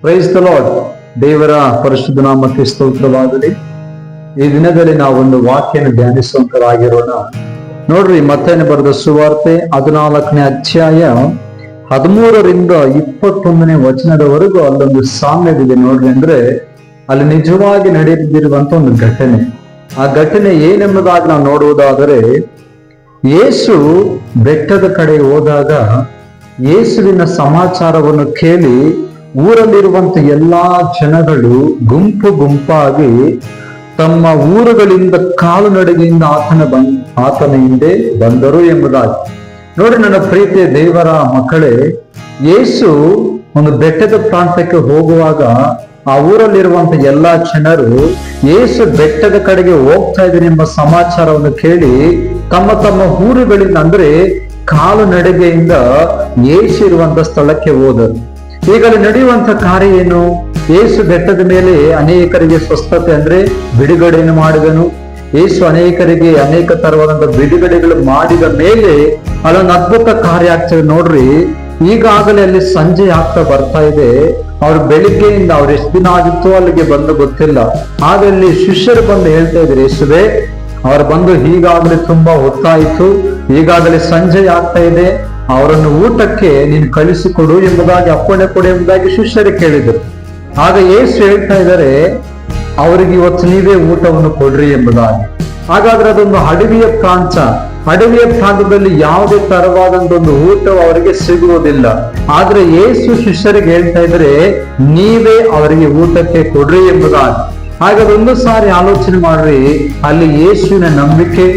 Praise the lord. ದೇವರ ಪರಿಶುದ್ಧ ನಾಮಕ್ಕೆ ಸ್ತೋತ್ರವಾಗಲಿ. ಈ ದಿನದಲ್ಲಿ ನಾವೊಂದು ವಾಕ್ಯನ ಧ್ಯಾನಿಸುವಂತರಾಗಿರೋಣ. ನೋಡ್ರಿ, ಮತ್ತೇನೆ ಬರೆದ ಸುವಾರ್ತೆ 14ನೇ ಅಧ್ಯಾಯ 13ರಿಂದ 21ನೇ ವಚನದವರೆಗೂ ಅಲ್ಲೊಂದು ಸಾಮ್ಯವಿದೆ ನೋಡ್ರಿ. ಅಂದ್ರೆ ಅಲ್ಲಿ ನಿಜವಾಗಿ ನಡೆದಿರುವಂತ ಒಂದು ಘಟನೆ. ಆ ಘಟನೆ ಏನೆಂಬುದಾಗಿ ನಾವು ನೋಡುವುದಾದರೆ, ಯೇಸು ಬೆಟ್ಟದ ಕಡೆ ಹೋದಾಗ ಯೇಸುವಿನ ಸಮಾಚಾರವನ್ನು ಕೇಳಿ ಊರಲ್ಲಿರುವಂತ ಎಲ್ಲಾ ಜನಗಳು ಗುಂಪು ಗುಂಪಾಗಿ ತಮ್ಮ ಊರುಗಳಿಂದ ಕಾಲುನಡಿಗೆಯಿಂದ ಆತನ ಹಿಂದೆ ಬಂದರು ಎಂಬುದಾಗಿ. ನೋಡಿ ನನ್ನ ಪ್ರೀತಿಯ ದೇವರ ಮಕ್ಕಳೇ, ಯೇಸು ಒಂದು ಬೆಟ್ಟದ ಪ್ರಾಂತ್ಯಕ್ಕೆ ಹೋಗುವಾಗ ಆ ಊರಲ್ಲಿರುವಂತ ಎಲ್ಲಾ ಜನರು ಯೇಸು ಬೆಟ್ಟದ ಕಡೆಗೆ ಹೋಗ್ತಾ ಇದ್ದಾರೆ ಎಂಬ ಸಮಾಚಾರವನ್ನು ಕೇಳಿ ತಮ್ಮ ತಮ್ಮ ಊರುಗಳಿಂದ, ಅಂದ್ರೆ ಕಾಲುನಡಿಗೆಯಿಂದ ಯೇಸು ಇರುವಂತ ಸ್ಥಳಕ್ಕೆ ಹೋದರು. ಈಗ ಅಲ್ಲಿ ನಡೆಯುವಂತ ಕಾರ್ಯ ಏನು? ಯೇಸು ಬೆಟ್ಟದ ಮೇಲೆ ಅನೇಕರಿಗೆ ಸ್ವಸ್ಥತೆ ಅಂದ್ರೆ ಬಿಡುಗಡೆಯನ್ನು ಮಾಡಿದನು. ಯೇಸು ಅನೇಕರಿಗೆ ಅನೇಕ ತರವಾದಂತ ಬಿಡುಗಡೆಗಳು ಮಾಡಿದ ಮೇಲೆ ಅಲ್ಲೊಂದು ಅದ್ಭುತ ಕಾರ್ಯ ಆಗ್ತದೆ ನೋಡ್ರಿ. ಈಗಾಗಲೇ ಅಲ್ಲಿ ಸಂಜೆ ಆಗ್ತಾ ಬರ್ತಾ ಇದೆ. ಅವ್ರು ಬೆಳಿಗ್ಗೆಯಿಂದ ಅವ್ರು ಎಷ್ಟು ದಿನ ಆಗಿತ್ತು ಅಲ್ಲಿಗೆ ಬಂದು ಗೊತ್ತಿಲ್ಲ. ಆಗ ಅಲ್ಲಿ ಶಿಷ್ಯರು ಬಂದು ಹೇಳ್ತಾ ಇದ್ರು, ಯೇಸುವೆ, ಅವ್ರು ಬಂದು ಈಗಾಗಲೇ ತುಂಬಾ ಹೊತ್ತಾಯಿತು, ಈಗಾಗಲೇ ಸಂಜೆ ಆಗ್ತಾ ಇದೆ, ಅವರನ್ನು ಊಟಕ್ಕೆ ನೀನು ಕಳಿಸಿಕೊಡು ಎಂಬುದಾಗಿ ಅಪ್ಪಣೆ ಕೊಡು ಎಂಬುದಾಗಿ ಶಿಷ್ಯರಿಗೆ ಕೇಳಿದರು. ಆಗ ಯೇಸು ಹೇಳ್ತಾ ಇದ್ದಾರೆ, ಅವರಿಗೆ ಇವತ್ತು ನೀವೇ ಊಟವನ್ನು ಕೊಡ್ರಿ ಎಂಬುದಾಗಿ. ಹಾಗಾದ್ರೆ ಅದೊಂದು ಅಡವಿಯ ಪ್ರಾಂತ. ಅಡವಿಯ ಪ್ರಾಂತದಲ್ಲಿ ಯಾವುದೇ ತರವಾದಂತ ಒಂದು ಊಟವು ಅವರಿಗೆ ಸಿಗುವುದಿಲ್ಲ. ಆದ್ರೆ ಯೇಸು ಶಿಷ್ಯರಿಗೆ ಹೇಳ್ತಾ ಇದ್ರೆ, ನೀವೇ ಅವರಿಗೆ ಊಟಕ್ಕೆ ಕೊಡ್ರಿ ಎಂಬುದಾಗಿ. ಹಾಗಾದ್ರೆ ಒಂದು ಸಾರಿ ಆಲೋಚನೆ ಮಾಡ್ರಿ, ಅಲ್ಲಿ ಯೇಸುವಿನ ನಂಬಿಕೆ,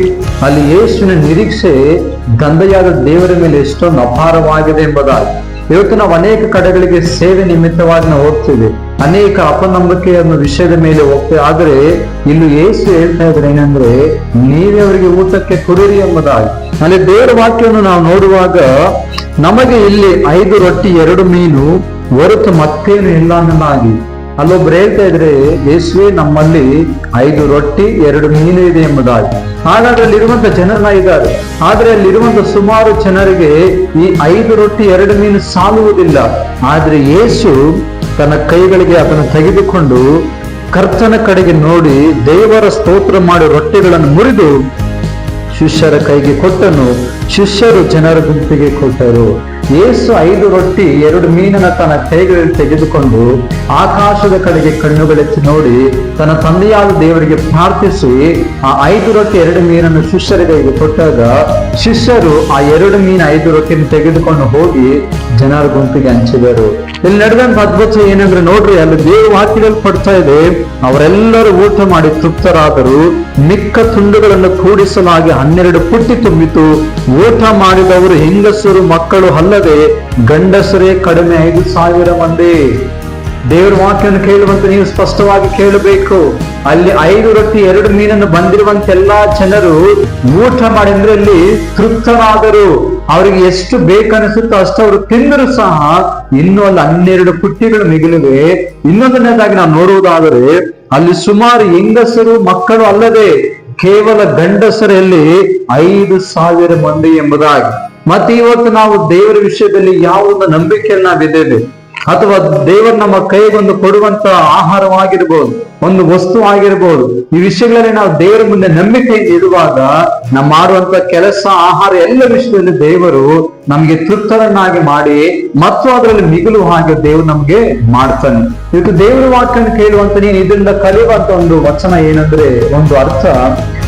ಅಲ್ಲಿ ಯೇಸುವಿನ ನಿರೀಕ್ಷೆ ತಂದೆಯಾದ ದೇವರ ಮೇಲೆ ಎಷ್ಟೊಂದು ಅಪಾರವಾಗಿದೆ ಎಂಬುದಾಗಿ. ಇವತ್ತು ನಾವು ಅನೇಕ ಕಡೆಗಳಿಗೆ ಸೇವೆ ನಿಮಿತ್ತವಾಗಿ ನಾವು ಹೋಗ್ತೀವಿ, ಅನೇಕ ಅಪನಂಬಿಕೆ ಅನ್ನೋ ವಿಷಯದ ಮೇಲೆ ಹೋಗ್ತೇವೆ. ಆದ್ರೆ ಇಲ್ಲಿ ಯೇಸು ಹೇಳ್ತಾ ಇದ್ರೆ ಏನಂದ್ರೆ, ನೀವೇ ಅವರಿಗೆ ಊಟಕ್ಕೆ ಕೊಡಿರಿ ಎಂಬುದಾಗಿ. ಅಲ್ಲಿ ದೇವರ ವಾಕ್ಯವನ್ನು ನಾವು ನೋಡುವಾಗ ನಮಗೆ ಇಲ್ಲಿ 5 ರೊಟ್ಟಿ 2 ಮೀನು ಹೊರತು ಮತ್ತೇನು ಇಲ್ಲ ಅನ್ನಲಾಗಿ. ಅಲ್ಲೊಬ್ರು ಹೇಳ್ತಾ ಇದ್ರೆ, ಯೇಸುವೆ, ನಮ್ಮಲ್ಲಿ 5 ರೊಟ್ಟಿ 2 ಮೀನು ಇದೆ ಎಂಬುದಾಗಿ. ಹಾಗಾದ್ರೆ ಅಲ್ಲಿರುವಂತ ಜನರ ಇದ್ದಾರೆ. ಆದ್ರೆ ಅಲ್ಲಿರುವಂತ ಸುಮಾರು ಜನರಿಗೆ ಈ 5 ರೊಟ್ಟಿ 2 ಮೀನು ಸಾಲುವುದಿಲ್ಲ. ಆದ್ರೆ ಯೇಸು ತನ್ನ ಕೈಗಳಿಗೆ ಅದನ್ನು ತೆಗೆದುಕೊಂಡು ಕರ್ತನ ಕಡೆಗೆ ನೋಡಿ ದೇವರ ಸ್ತೋತ್ರ ಮಾಡಿ ರೊಟ್ಟಿಗಳನ್ನು ಮುರಿದು ಶಿಷ್ಯರ ಕೈಗೆ ಕೊಟ್ಟನು. ಶಿಷ್ಯರು ಜನರ ಗುಂಪಿಗೆ ಕೊಟ್ಟರು. ಯೇಸು 5 ರೊಟ್ಟಿ 2 ಮೀನನ್ನ ತನ್ನ ಕೈಗಳಲ್ಲಿ ತೆಗೆದುಕೊಂಡು ಆಕಾಶದ ಕಡೆಗೆ ಕಣ್ಣುಗಳೆತ್ತಿ ನೋಡಿ ತನ್ನ ತಂದೆಯಾದ ದೇವರಿಗೆ ಪ್ರಾರ್ಥಿಸಿ ಆ 5 ರೊಟ್ಟಿ 2 ಮೀನನ್ನು ಶಿಷ್ಯರ ಕೈಗೆ ಕೊಟ್ಟಾಗ ಶಿಷ್ಯರು ಆ 2 ಮೀನು 5 ರೊಟ್ಟಿಯನ್ನು ತೆಗೆದುಕೊಂಡು ಹೋಗಿ ಜನರ ಗುಂಪಿಗೆ ಹಂಚಿದರು. ಇಲ್ಲಿ ನಡೆದಂತ ಅದ್ಭುತ ಏನಂದ್ರೆ ನೋಡ್ರಿ, ಅಲ್ಲಿ ದೇವ ವಾಕ್ಯದಲ್ಲಿ ಪಡ್ತಾ ಇದೆ, ಅವರೆಲ್ಲರೂ ಊಟ ಮಾಡಿ ತೃಪ್ತರಾದರು. ಮಿಕ್ಕ ತುಂಡುಗಳನ್ನು ಕೂಡಿಸಲಾಗಿ 12 ಪುಟ್ಟಿ ತುಂಬಿತು. ಊಟ ಮಾಡಿದವರು ಹೆಂಗಸರು ಮಕ್ಕಳು ಅಲ್ಲದೆ ಗಂಡಸರೇ ಕಡಿಮೆ 5,000 ಮಂದಿ. ದೇವರ ವಾಕ್ಯವನ್ನು ಕೇಳುವಂತ ನೀವು ಸ್ಪಷ್ಟವಾಗಿ ಕೇಳಬೇಕು. ಅಲ್ಲಿ 5 ರೊಟ್ಟಿ 2 ಮೀನನ್ನು ಬಂದಿರುವಂತ ಎಲ್ಲಾ ಜನರು ಊಟ ಮಾಡಿ ಅಂದ್ರೆ ಅಲ್ಲಿ ತೃಪ್ತರಾದರು. ಅವರಿಗೆ ಎಷ್ಟು ಬೇಕನ್ನಿಸುತ್ತೋ ಅಷ್ಟು ಅವರು ತಿಂದರು ಸಹ ಇನ್ನೂ ಅಲ್ಲಿ 12 ಪುಟ್ಟಿಗಳು ಮಿಗಿಲಿವೆ. ಇನ್ನೊಂದನೇದಾಗಿ ನಾವು ನೋಡುವುದಾದರೆ ಅಲ್ಲಿ ಸುಮಾರು ಹೆಂಗಸರು ಮಕ್ಕಳು ಅಲ್ಲದೆ ಕೇವಲ ಗಂಡಸರಲ್ಲಿ 5,000 ಮಂದಿ ಎಂಬುದಾಗಿ. ಮತ್ತೆ ಇವತ್ತು ನಾವು ದೇವರ ವಿಷಯದಲ್ಲಿ ಯಾವ ಒಂದು ನಂಬಿಕೆಯಲ್ಲಿ ನಾವಿದ್ದೇವೆ, ಅಥವಾ ದೇವರು ನಮ್ಮ ಕೈಗೊಂದು ಕೊಡುವಂತ ಆಹಾರವಾಗಿರ್ಬೋದು, ಒಂದು ವಸ್ತು ಆಗಿರ್ಬೋದು, ಈ ವಿಷಯಗಳಲ್ಲಿ ನಾವು ದೇವರ ಮುಂದೆ ನಂಬಿಕೆಯಿಂದ ಇರುವಾಗ ನಾವು ಮಾಡುವಂತ ಕೆಲಸ, ಆಹಾರ ಎಲ್ಲ ವಿಷಯದಲ್ಲಿ ದೇವರು ನಮ್ಗೆ ತೃಪ್ತರನ್ನಾಗಿ ಮಾಡಿ ಮತ್ತು ಅದರಲ್ಲಿ ಮಿಗಿಲು ಹಾಗೆ ದೇವರು ನಮ್ಗೆ ಮಾಡ್ತಾನೆ. ಇವತ್ತು ದೇವರ ವಾಕ್ಯವನ್ನು ಕೇಳುವಂತ ನೀನು ಇದರಿಂದ ಕಲಿಯುವಂತ ಒಂದು ವಚನ ಏನಂದ್ರೆ, ಒಂದು ಅರ್ಥ,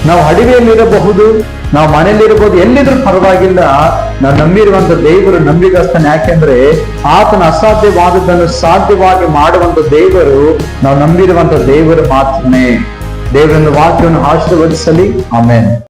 ನಾವು ಅಡವಿಯಲ್ಲಿರಬಹುದು, ನಾವು ಮನೆಯಲ್ಲಿರಬಹುದು, ಎಲ್ಲಿದ್ರೂ ಪರವಾಗಿಲ್ಲ, ನಾವು ನಂಬಿರುವಂತ ದೇವರು ನಂಬಿಗಸ್ತನ. ಯಾಕೆಂದ್ರೆ ಆತನ ಅಸಾಧ್ಯವಾದದ್ದನ್ನು ಸಾಧ್ಯವಾಗಿ ಮಾಡುವಂತ ದೇವರು ನಾವು ನಂಬಿರುವಂತ ದೇವರು ಮಾತ್ರನೇ. ದೇವರನ್ನು ವಾಕ್ಯವನ್ನು ಆಶೀರ್ವದಿಸಲಿ. ಆಮೆನ್.